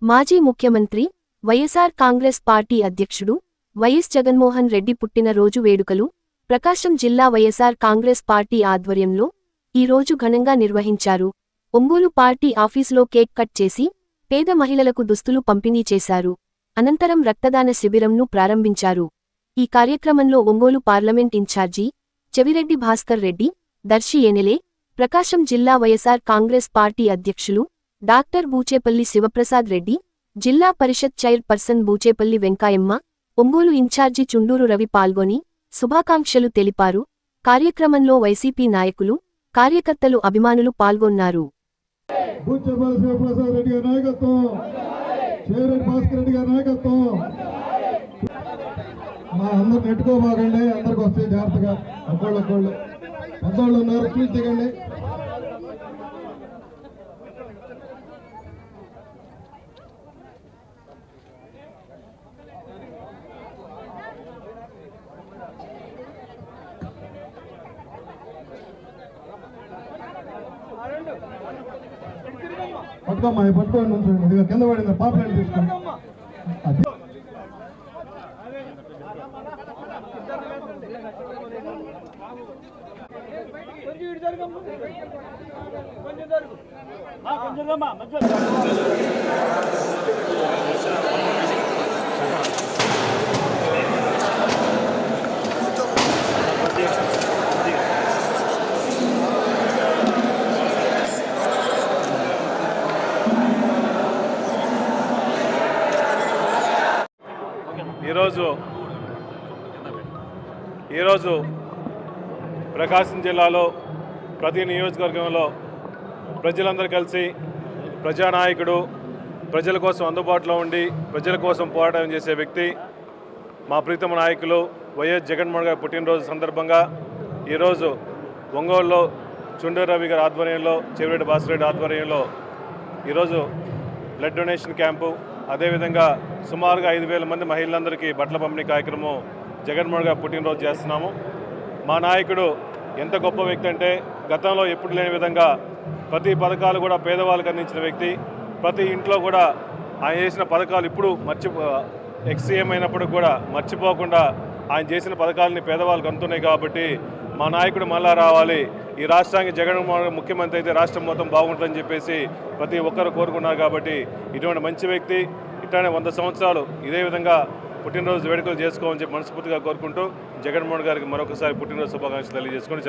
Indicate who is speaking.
Speaker 1: మాజీ ముఖ్యమంత్రి YSR Congress party అధ్యక్షుడు వైఎస్ జగన్మోహన్ రెడ్డి పుట్టినరోజు వేడుకలు ప్రకాశం జిల్లా వైఎస్ఆర్ కాంగ్రెస్ పార్టీ ఆధ్వర్యంలో ఈ రోజు ఘనంగా నిర్వహించారు. ఒంగోలు పార్టీ ఆఫీసులో కేక్ కట్ చేసి పేద మహిళలకు దుస్తులు పంపిణీ చేశారు. అనంతరం రక్తదాన శిబిరంను ప్రారంభించారు. ఈ కార్యక్రమంలో ఒంగోలు పార్లమెంట్ ఇన్ఛార్జి చెవిరెడ్డి భాస్కర్ రెడ్డి, దర్శి ఎనెలే, ప్రకాశం జిల్లా వైఎస్ఆర్ కాంగ్రెస్ పార్టీ అధ్యక్షులు doctor Bucheppalli Shivaprasad Reddy, Zilla Parishad chairperson Bucheppalli Venkayamma, Ongole incharge Chunduru Ravi పాల్గొని శుభాకాంక్షలు తెలిపారు. కార్యక్రమంలో వైసీపీ నాయకులు, కార్యకర్తలు, అభిమానులు పాల్గొన్నారు.
Speaker 2: పట్టుకోమ్మా, పట్టుకోండి ఉంచండి. ఇదిగా కింద పడింది, పాపలైన తీసుకోండి.
Speaker 3: ఈరోజు ప్రకాశం జిల్లాలో ప్రతి నియోజకవర్గంలో ప్రజలందరూ కలిసి ప్రజానాయకుడు, ప్రజల కోసం అందుబాటులో ఉండి ప్రజల కోసం పోరాటం చేసే వ్యక్తి మా ప్రీతమ నాయకులు వైఎస్ జగన్మోహన్ గారి పుట్టినరోజు సందర్భంగా ఈరోజు ఒంగోలులో చుండూరు రవి గారి ఆధ్వర్యంలో, చెవిరెడ్డి భాస్కర్ రెడ్డి ఆధ్వర్యంలో ఈరోజు బ్లడ్ డొనేషన్ క్యాంపు, అదేవిధంగా సుమారుగా 5,000 మంది మహిళలందరికీ బట్టల పంపిణీ కార్యక్రమం జగన్మోహన్ గారు పుట్టినరోజు చేస్తున్నాము. మా నాయకుడు ఎంత గొప్ప వ్యక్తి అంటే గతంలో ఎప్పుడు లేని విధంగా ప్రతి పథకాలు కూడా పేదవాళ్ళకి అందించిన వ్యక్తి. ప్రతి ఇంట్లో కూడా ఆయన చేసిన పథకాలు ఇప్పుడు ఎక్స్సీఎం అయినప్పుడు కూడా మర్చిపోకుండా ఆయన చేసిన పథకాలని పేదవాళ్ళకి అందుతున్నాయి. కాబట్టి మా నాయకుడు మళ్ళా రావాలి, ఈ రాష్ట్రానికి జగన్మోహన్ ముఖ్యమంత్రి అయితే రాష్ట్రం మొత్తం బాగుంటుందని చెప్పేసి ప్రతి ఒక్కరు కోరుకున్నారు. కాబట్టి ఇటువంటి మంచి వ్యక్తి ఇట్లానే 100 సంవత్సరాలు ఇదే విధంగా పుట్టినరోజు వేడుకలు చేసుకోవాలని చెప్పి మనస్ఫూర్తిగా కోరుకుంటూ జగన్మోహన్ గారికి మరొకసారి పుట్టినరోజు శుభాకాంక్షలు తెలియజేసుకొని